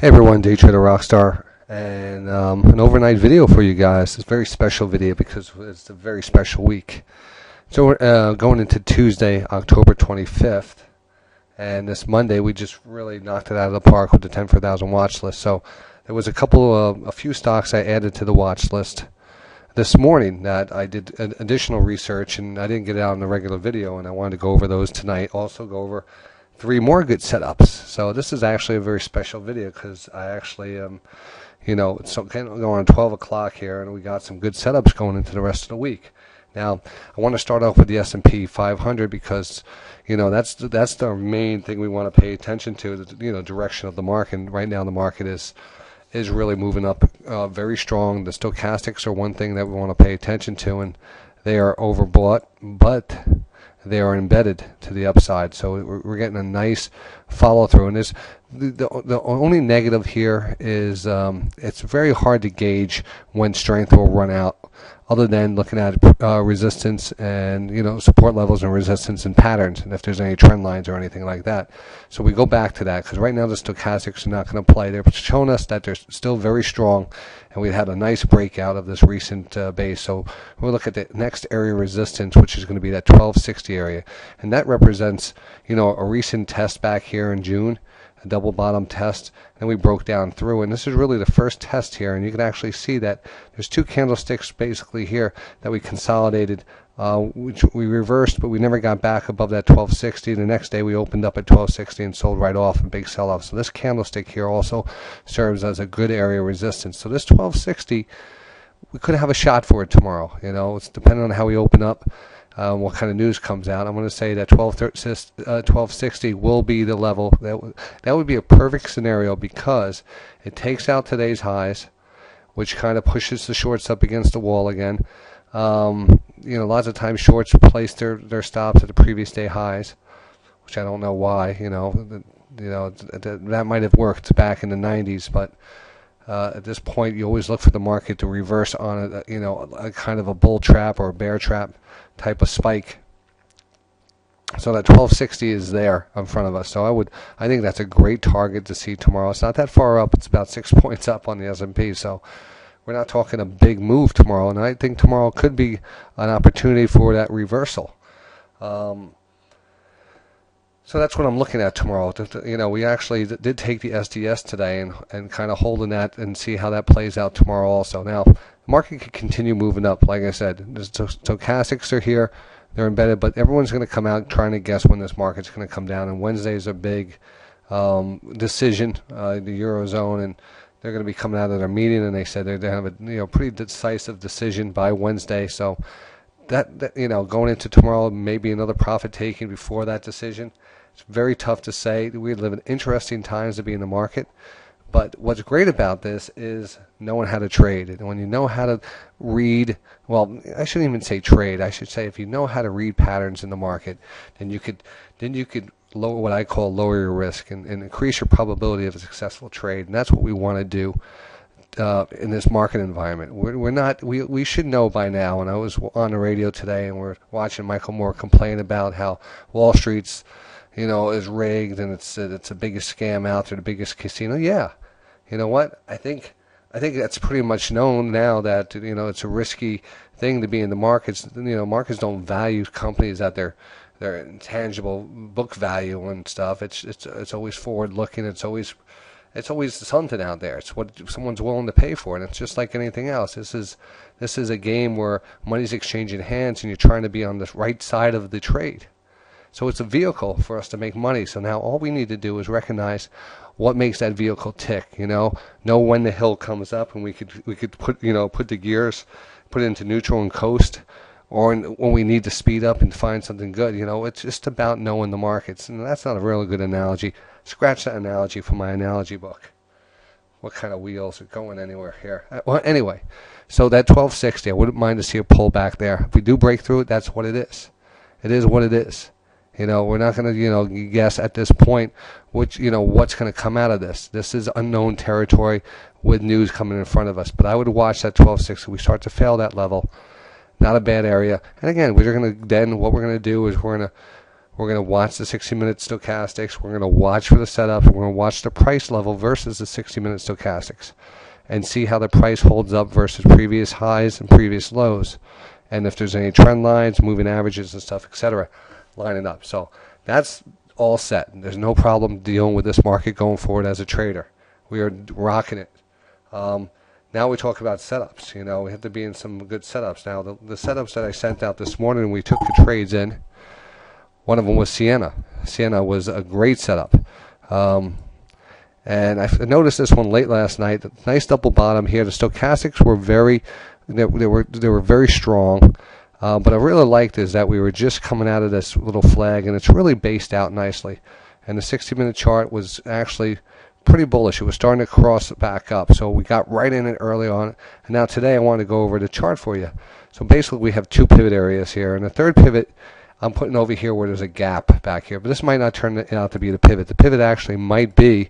Hey everyone, DayTraderRockStar, and an overnight video for you guys. It's a very special video because it's a very special week. So we're going into Tuesday, October 25th, and this Monday we just really knocked it out of the park with the 10 for 1,000 watch list. So there was a few stocks I added to the watch list this morning that I did additional research, and I didn't get it out in the regular video, and I wanted to go over those tonight. Also go over 3 more good setups. So this is actually a very special video because I actually it's going on 12 o'clock here, and we got some good setups going into the rest of the week. Now I want to start off with the S&P 500 because that's the main thing we want to pay attention to, the direction of the market. And right now the market is really moving up very strong. The stochastics are one thing that we want to pay attention to, and they are overbought, but they are embedded to the upside, so we're getting a nice follow through. And this, the only negative here is it's very hard to gauge when strength will run out, other than looking at resistance and support levels and resistance and patterns, and if there's any trend lines or anything like that. So we go back to that because right now the stochastics are not going to play. They're showing us that they're still very strong, and we had a nice breakout of this recent base. So we'll look at the next area of resistance, which is going to be that 1260 area, and that represents a recent test back here in June, a double bottom test, and we broke down through, and this is really the first test here, and you can actually see that there's 2 candlesticks basically here that we consolidated, which we reversed, but we never got back above that 1260. The next day we opened up at 1260 and sold right off, a big sell-off. So this candlestick here also serves as a good area of resistance. So this 1260, we could have a shot for it tomorrow. It's depending on how we open up, what kind of news comes out. I'm going to say that 1260 will be the level. That would be a perfect scenario because it takes out today's highs, which kind of pushes the shorts up against the wall again. Lots of times shorts place their stops at the previous day highs, which I don't know why. That might have worked back in the 90s, but at this point, you always look for the market to reverse on a kind of a bull trap or a bear trap type of spike. So that 1260 is there in front of us. So I think that's a great target to see tomorrow. It's not that far up. It's about 6 points up on the S&P. So we're not talking a big move tomorrow. And I think tomorrow could be an opportunity for that reversal. So that's what I'm looking at tomorrow. We actually did take the SDS today and kind of holding that and see how that plays out tomorrow also. Now, the market could continue moving up. Like I said, the stochastics are here. They're embedded, but everyone's going to come out trying to guess when this market's going to come down. And Wednesday's a big decision, the Eurozone, and they're going to be coming out of their meeting, and they said they're going to have a pretty decisive decision by Wednesday. So that going into tomorrow, maybe another profit taking before that decision. It's very tough to say. We live in interesting times to be in the market. But what's great about this is knowing how to trade. And when you know how to read, well, I shouldn't even say trade. I should say if you know how to read patterns in the market, then you could lower what I call lower your risk and increase your probability of a successful trade. And that's what we want to do in this market environment. We should know by now. And I was on the radio today, and we're watching Michael Moore complain about how Wall Street's is rigged and it's the biggest scam out there, the biggest casino. Yeah, you know what? I think that's pretty much known now that it's a risky thing to be in the markets. Markets don't value companies at their intangible book value and stuff. It's always forward looking. It's always something out there. It's what someone's willing to pay for, and it's just like anything else. This is a game where money's exchanging hands, and you're trying to be on the right side of the trade. So it's a vehicle for us to make money. So now all we need to do is recognize what makes that vehicle tick. Know when the hill comes up, and we could put the gears, put it into neutral and coast, or when we need to speed up and find something good. It's just about knowing the markets, and that's not a really good analogy. Scratch that analogy from my analogy book. What kind of wheels are going anywhere here? Well, anyway, so that 1260, I wouldn't mind to see a pull back there. If we do break through it, that's what it is. It is what it is. We're not going to, guess at this point what's going to come out of this. This is unknown territory with news coming in front of us. But I would watch that 1260. We start to fail that level. Not a bad area. And again, what we're going to do is we're going to We're going to watch the 60-minute stochastics. We're going to watch for the setup. We're going to watch the price level versus the 60-minute stochastics and see how the price holds up versus previous highs and previous lows. And if there's any trend lines, moving averages and stuff, etc., lining up. So that's all set. There's no problem dealing with this market going forward as a trader. We are rocking it. Now we talk about setups. You know, we have to be in some good setups. Now, the setups that I sent out this morning, we took the trades in. One of them was Sienna. Sienna was a great setup. And I noticed this one late last night. Nice double bottom here. The stochastics were they were very strong. But I really liked is that we were just coming out of this little flag, and it's really based out nicely. And the 60-minute chart was actually pretty bullish. It was starting to cross back up. So we got right in it early on. And now today I want to go over the chart for you. So basically we have two pivot areas here. And the third pivot I'm putting over here where there's a gap back here. But this might not turn out to be the pivot. The pivot actually might be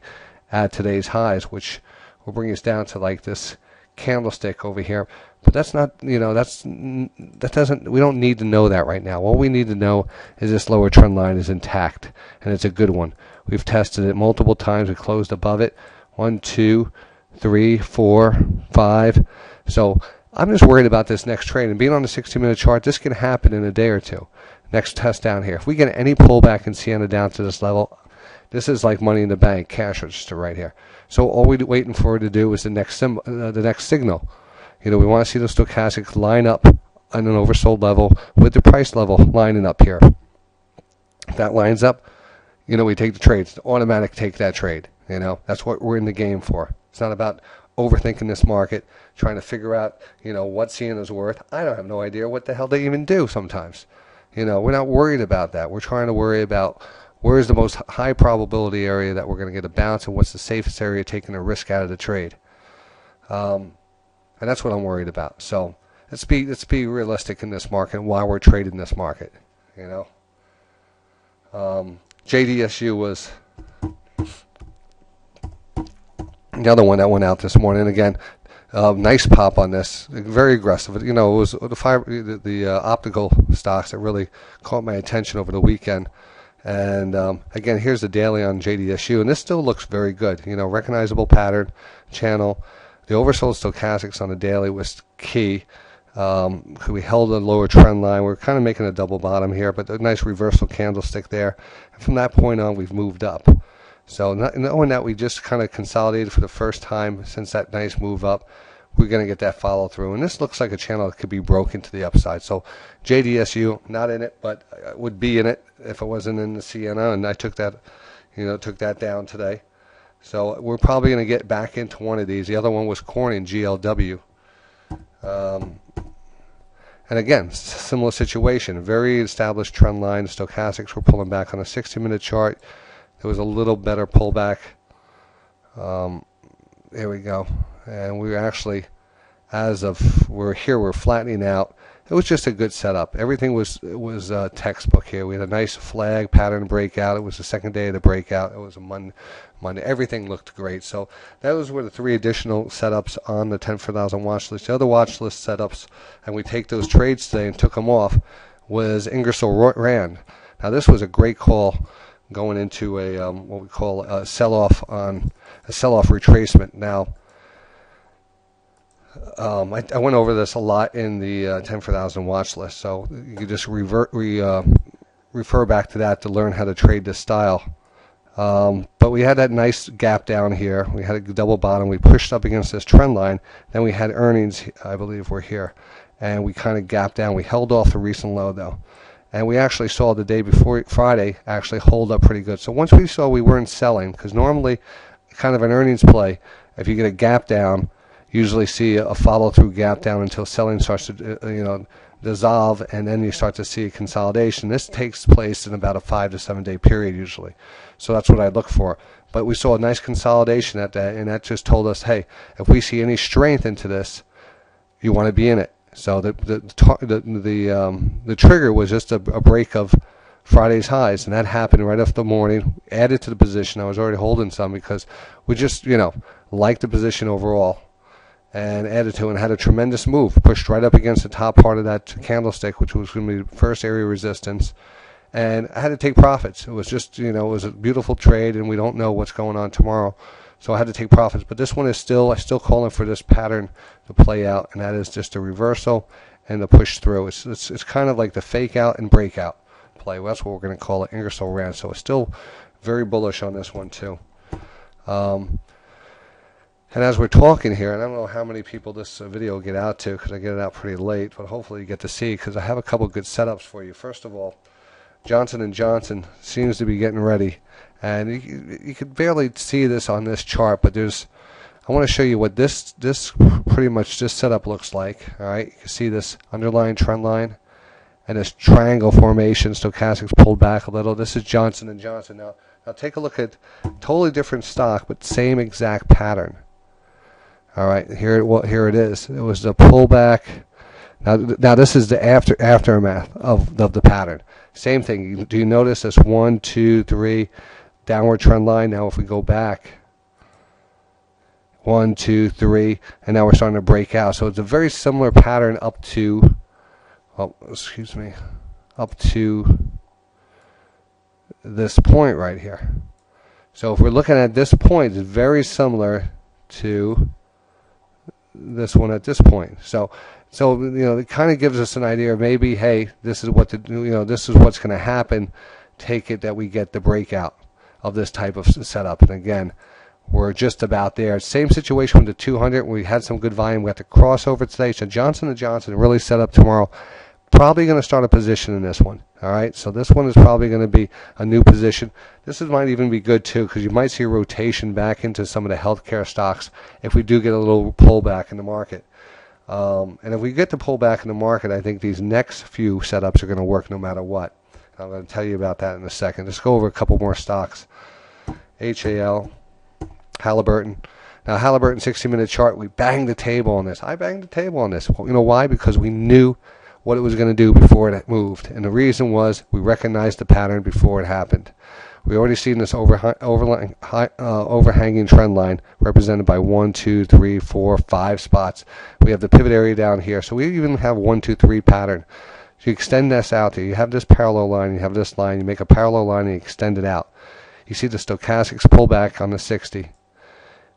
at today's highs, which will bring us down to like this candlestick over here. But that's not, you know, we don't need to know that right now. All we need to know is this lower trend line is intact, and it's a good one. We've tested it multiple times. We closed above it. 1, 2, 3, 4, 5. So I'm just worried about this next trade. And being on the 60-minute chart, this can happen in a day or two. Next test down here. If we get any pullback in Sienna down to this level, this is like money in the bank, cash register right here. So all we're waiting for to do is the next signal. You know, we want to see those stochastics line up on an oversold level with the price level lining up here. If that lines up, you know, we take the trades. Automatic take that trade. You know, that's what we're in the game for. It's not about overthinking this market, trying to figure out, you know, what Sienna's worth. I don't have no idea what the hell they even do sometimes. You know, we're not worried about that. We're trying to worry about where's the most high probability area that we're going to get a bounce and what's the safest area taking a risk out of the trade. And that's what I'm worried about. So let's be realistic in this market and why we're trading this market. You know, JDSU was the other one that went out this morning. Again, nice pop on this, very aggressive. You know, it was the optical stocks that really caught my attention over the weekend. And again, here's the daily on JDSU, and this still looks very good. You know, recognizable pattern, channel. The oversold stochastics on the daily was key. We held a lower trend line. We're kind of making a double bottom here, but a nice reversal candlestick there. And from that point on, we've moved up. So knowing that we just kind of consolidated for the first time since that nice move up, we're going to get that follow through. And this looks like a channel that could be broken to the upside. So JDSU, not in it, but I would be in it if I wasn't in the Sienna, and I took that down today. So we're probably going to get back into one of these. The other one was Corning, GLW. And again, similar situation. Very established trend line. Stochastics were pulling back on a 60-minute chart. There was a little better pullback. There we go. And we actually, we're flattening out. It was just a good setup. Everything was textbook here. We had a nice flag pattern breakout. It was the second day of the breakout. It was a Monday. Everything looked great. So those were the three additional setups on the 10 for 1,000 watch list. The other watch list setups, and we take those trades today and took them off, was Ingersoll Rand. Now this was a great call going into a what we call a sell-off retracement. Now I went over this a lot in the 10 for 1,000 watch list, so you can just refer back to that to learn how to trade this style. But we had that nice gap down here. We had a double bottom. We pushed up against this trend line. Then we had earnings, I believe, were here, and we kind of gapped down. We held off the recent low though, and we actually saw the day before Friday actually hold up pretty good. So once we saw we weren't selling, because normally kind of an earnings play, if you get a gap down, usually see a follow-through gap down until selling starts to dissolve, and then you start to see a consolidation. This takes place in about a 5 to 7 day period usually. So that's what I look for. But we saw a nice consolidation at that, and that just told us, hey, if we see any strength into this, you want to be in it. So the trigger was just a break of Friday's highs, and that happened right after the morning. Added to the position. I was already holding some because we just liked the position overall, and added to it and had a tremendous move. Pushed right up against the top part of that candlestick, which was going to be the first area of resistance, and I had to take profits. It was just, it was a beautiful trade, and we don't know what's going on tomorrow, so I had to take profits. But this one is I still calling for this pattern to play out, and that is just a reversal and the push through. It's kind of like the fake out and breakout play. Well, that's what we're going to call it, Ingersoll Rand. So it's still very bullish on this one too. And as we're talking here, and I don't know how many people this video will get out to because I get it out pretty late, but hopefully you get to see because I have a couple good setups for you. First of all, Johnson & Johnson seems to be getting ready. And you could barely see this on this chart, but I want to show you what this pretty much this setup looks like. All right, you can see this underlying trend line and this triangle formation. Stochastics pulled back a little. This is Johnson & Johnson. Now take a look at totally different stock, but same exact pattern. All right, here it is. It was the pullback. Now this is the aftermath of the pattern. Same thing. Do you notice this 1, 2, 3 downward trend line? Now if we go back, 1, 2, 3, and now we're starting to break out. So it's a very similar pattern up to, up to this point right here. So if we're looking at this point, it's very similar to this one at this point. So it kind of gives us an idea of maybe, hey, this is what this is what's going to happen. Take it that we get the breakout of this type of setup. And again, we're just about there. Same situation with the 200. We had some good volume. We got the crossover today. So Johnson & Johnson really set up tomorrow. Probably going to start a position in this one. All right. So this one is probably going to be a new position. This might even be good too because you might see a rotation back into some of the healthcare stocks if we do get a little pullback in the market. And if we get the pullback in the market, I think these next few setups are going to work no matter what. I'm going to tell you about that in a second. Let's go over a couple more stocks. HAL, Halliburton. Now, Halliburton 60-minute chart, we banged the table on this. I banged the table on this. You know why? Because we knew what it was going to do before it moved. And the reason was we recognized the pattern before it happened. We already seen this overhanging trend line represented by 1, 2, 3, 4, 5 spots. We have the pivot area down here. So we even have 1, 2, 3 pattern. So you extend this out there. You have this parallel line. You have this line. You make a parallel line and you extend it out. You see the stochastics pull back on the 60.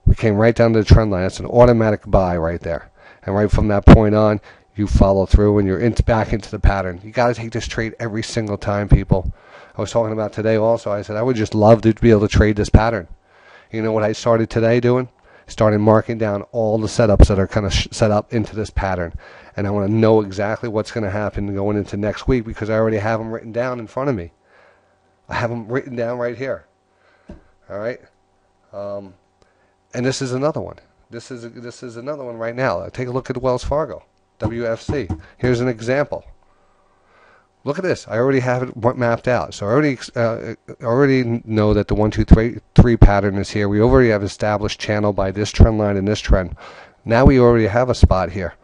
We came right down to the trend line. That's an automatic buy right there. And right from that point on, you follow through and you're back into the pattern. You got to take this trade every single time, people. I was talking about today also. I said I would just love to be able to trade this pattern. You know what I started today doing? Started marking down all the setups that are kind of set up into this pattern. And I want to know exactly what's going to happen going into next week because I already have them written down in front of me. I have them written down right here. All right? And this is another one. This is another one right now. Take a look at Wells Fargo, WFC. Here's an example. Look at this. I already have it mapped out. So I already know that the 1, 2, 3 pattern is here. We already have established channel by this trend line and this trend. Now we already have a spot here.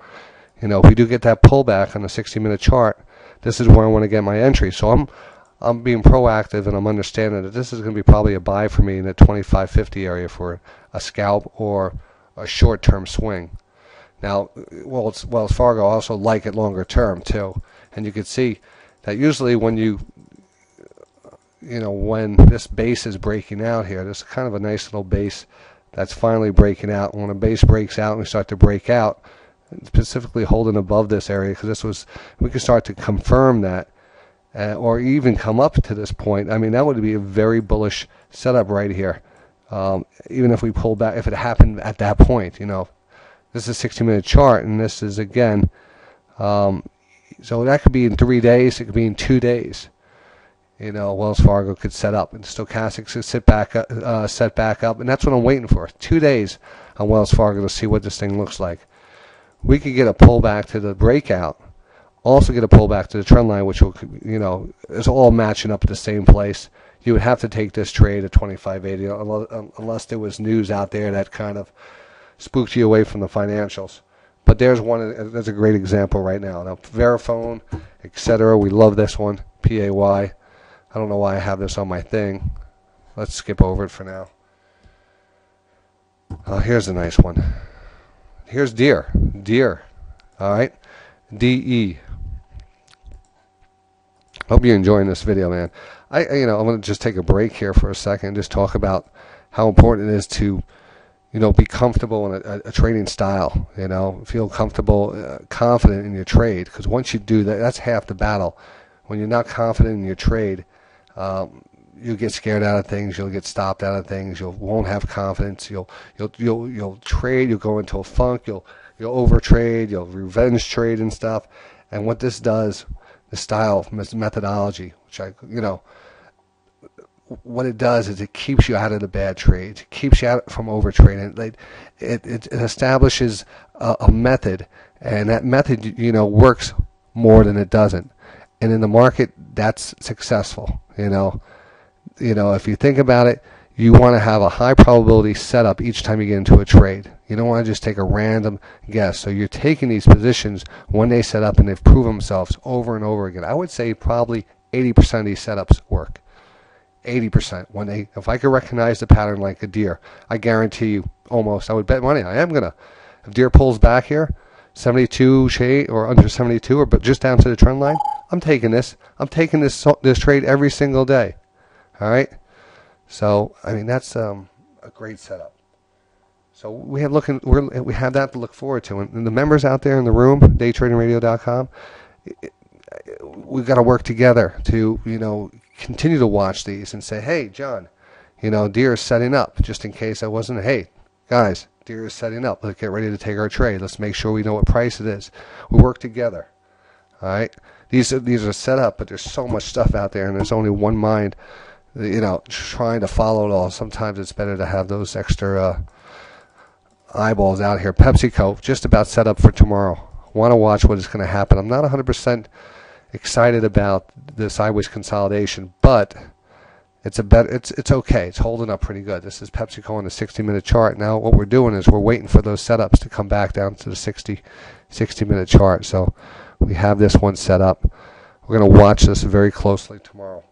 If we do get that pullback on the 60-minute chart, this is where I want to get my entry. So I'm being proactive and I'm understanding that this is going to be probably a buy for me in the 25.50 area for a scalp or a short-term swing. Now, Wells Fargo also like it longer term too, and you can see that usually when when this base is breaking out here, this is kind of a nice little base that's finally breaking out. When a base breaks out and we start to break out, specifically holding above this area, because we could start to confirm that, or even come up to this point. I mean, that would be a very bullish setup right here. Even if we pull back, if it happened at that point, this is a 60-minute chart, and this is again. So that could be in 3 days. It could be in 2 days. Wells Fargo could set up, and stochastics could set back up, and that's what I'm waiting for. 2 days on Wells Fargo to see what this thing looks like. We could get a pullback to the breakout, also get a pullback to the trend line, which will, is all matching up at the same place. You would have to take this trade at 25.80 unless there was news out there that kind of spooked you away from the financials. But there's a great example right now. Now, Verifone, etc. We love this one. PAY. I don't know why I have this on my thing. Let's skip over it for now. Here's a nice one. Here's Deere. Deere. All right. DE. Hope you're enjoying this video, man. I'm going to just take a break here for a second and just talk about how important it is to, be comfortable in a trading style. Feel comfortable, confident in your trade. Because once you do that, that's half the battle. When you're not confident in your trade, you'll get scared out of things. You'll get stopped out of things. You won't have confidence. You'll trade. You'll go into a funk. You'll overtrade. You'll revenge trade and stuff. And what this does, the style, methodology, which what it does is it keeps you out of the bad trades. It keeps you out from overtrading. It establishes a method, and that method, works more than it doesn't. And in the market, that's successful. If you think about it, you want to have a high probability setup each time you get into a trade. You don't want to just take a random guess. So you're taking these positions when they set up and they've proven themselves over and over again. I would say probably 80% of these setups work. 80%. If I could recognize the pattern like a deer, I guarantee you almost, I would bet money, if deer pulls back here, 72 shade or under 72 or but just down to the trend line, I'm taking this. I'm taking this trade every single day. All right? So, that's a great setup. So we have that to look forward to. And the members out there in the room, DayTradingRadio.com, we've got to work together to, continue to watch these and say, hey, John, deer is setting up, just in case I wasn't. Hey, guys, deer is setting up. Let's get ready to take our trade. Let's make sure we know what price it is. We work together. All right? These are set up, but there's so much stuff out there, and there's only one mind, trying to follow it all. Sometimes it's better to have those extra eyeballs out here. PepsiCo, just about set up for tomorrow. Want to watch what is going to happen. I'm not 100% excited about the sideways consolidation, but it's okay. It's holding up pretty good. This is PepsiCo on the 60-minute chart. Now what we're doing is we're waiting for those setups to come back down to the 60-minute chart. So we have this one set up. We're going to watch this very closely tomorrow.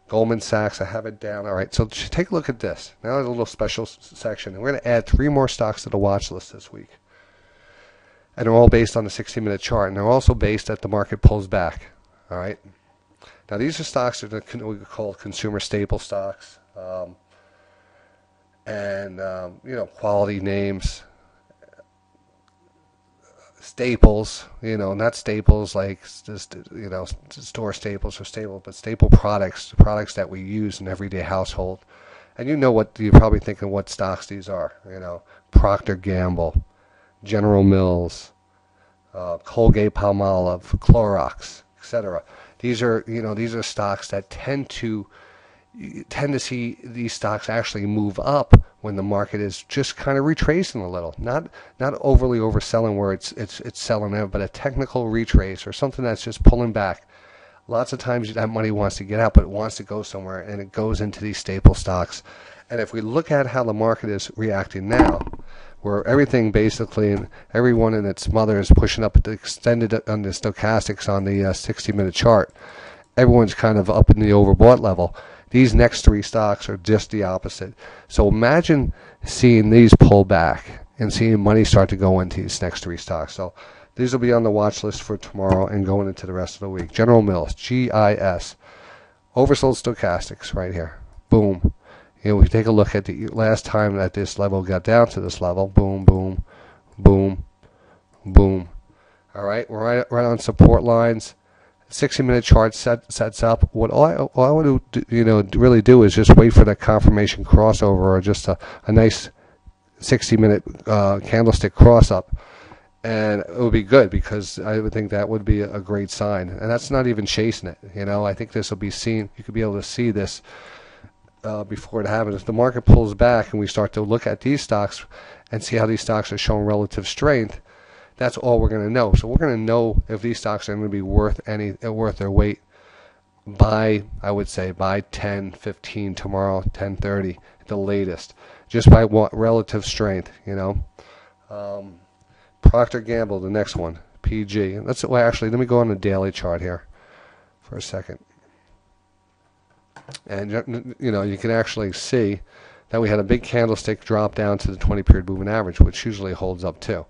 Goldman Sachs, I have it down. All right, so take a look at this. Now there's a little special section. And we're going to add 3 more stocks to the watch list this week. And they're all based on the 60-minute chart. And they're also based that the market pulls back. All right. Now these are stocks that we call consumer staple stocks. Quality names. Staples, not staples like just, store staples or staple, but staple products that we use in everyday household. And you're probably thinking what stocks these are. Procter & Gamble, General Mills, Colgate-Palmolive, Clorox, etc. These are stocks that tend to see these stocks actually move up when the market is just kind of retracing a little, not overly overselling where it's selling there, but a technical retrace or something that's just pulling back. Lots of times that money wants to get out, but it wants to go somewhere, and it goes into these staple stocks. And if we look at how the market is reacting now, where everything basically and everyone and its mother is pushing up the extended on the stochastics on the 60-minute chart, everyone's kind of up in the overbought level. These next 3 stocks are just the opposite. So imagine seeing these pull back and seeing money start to go into these next 3 stocks. So these will be on the watch list for tomorrow and going into the rest of the week. General Mills, GIS, oversold stochastics right here. Boom. We take a look at the last time that this level got down to this level. Boom, boom, boom, boom. All right, we're right on support lines. 60-minute chart sets up. What I want to really do is just wait for that confirmation crossover or just a nice 60-minute candlestick cross up, and it would be good because I would think that would be a great sign. And that's not even chasing it. I think this will be seen. You could be able to see this before it happens. If the market pulls back and we start to look at these stocks and see how these stocks are showing relative strength, that's all we're going to know. So we're going to know if these stocks are going to be worth their weight by, I would say, by 10:15 tomorrow, 10:30 at the latest, just by relative strength. Procter & Gamble, the next one, PG. Let me go on the daily chart here for a second. And you can actually see that we had a big candlestick drop down to the 20-period moving average, which usually holds up too.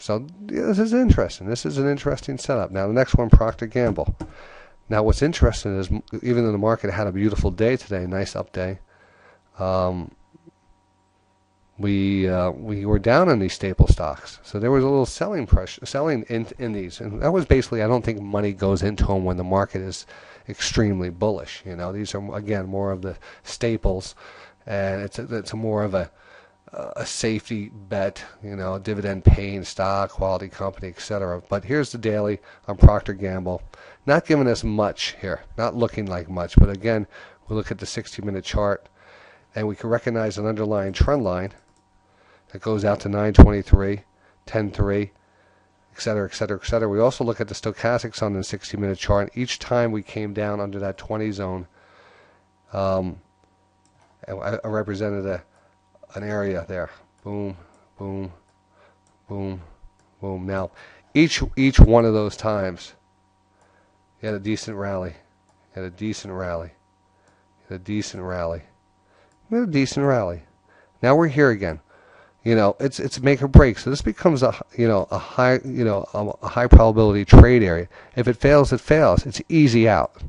So yeah, this is interesting. This is an interesting setup. Now the next one, Procter Gamble. Now what's interesting is even though the market had a beautiful day today, nice up day, we were down on these staple stocks. So there was a little selling pressure, selling in these, and that was basically, I don't think money goes into them when the market is extremely bullish. You know, these are again more of the staples, and it's a more of a safety bet, you know, dividend paying stock, quality company, etc. But here's the daily on Procter Gamble. Not giving us much here, not looking like much, but again, we look at the 60-minute chart, and we can recognize an underlying trend line that goes out to 923, 10.3, etc., etc., etc. We also look at the stochastics on the 60-minute chart. Each time we came down under that 20 zone, I represented an area there. Boom, boom, boom, boom. Now, each one of those times, you had a decent rally. You had a decent rally. You had a decent rally. You had a decent rally. Now we're here again. You know, it's make or break. So this becomes a high probability trade area. If it fails, it fails. It's easy out.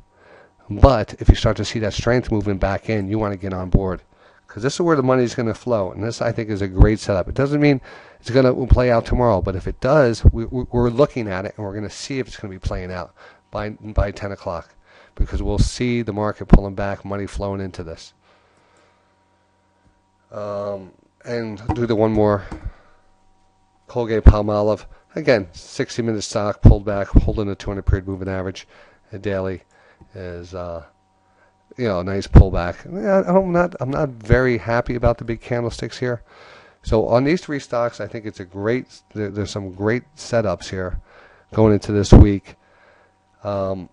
But if you start to see that strength moving back in, you want to get on board, because this is where the money is going to flow, and this I think is a great setup. It doesn't mean it's going to play out tomorrow, but if it does, we're looking at it, and we're going to see if it's going to be playing out by 10 o'clock, because we'll see the market pulling back, money flowing into this. And do the one more, Colgate-Palmolive. Again, 60-minute stock pulled back, holding the 200-period moving average. The daily is, a nice pullback. Yeah, I'm not very happy about the big candlesticks here. So on these three stocks, I think it's a great. There's some great setups here going into this week. I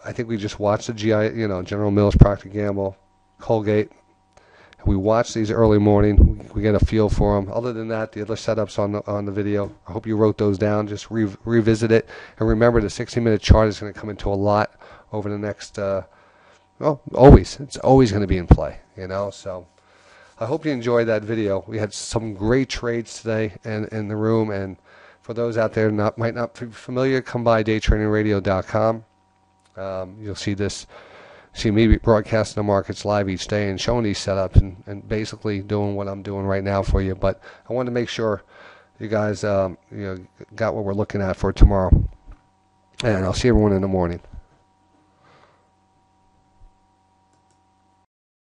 think we just watched the General Mills, Procter Gamble, Colgate. We watch these early morning. We get a feel for them. Other than that, the other setups on the video, I hope you wrote those down. Just revisit it. And remember, the 60-minute chart is going to come into a lot over the next, always. It's always going to be in play, So I hope you enjoyed that video. We had some great trades today in the room. And for those out there might not be familiar, come by DayTraderRockStar.com. You'll see me broadcasting the markets live each day and showing these setups and basically doing what I'm doing right now for you. But I wanted to make sure you guys got what we're looking at for tomorrow. And I'll see everyone in the morning.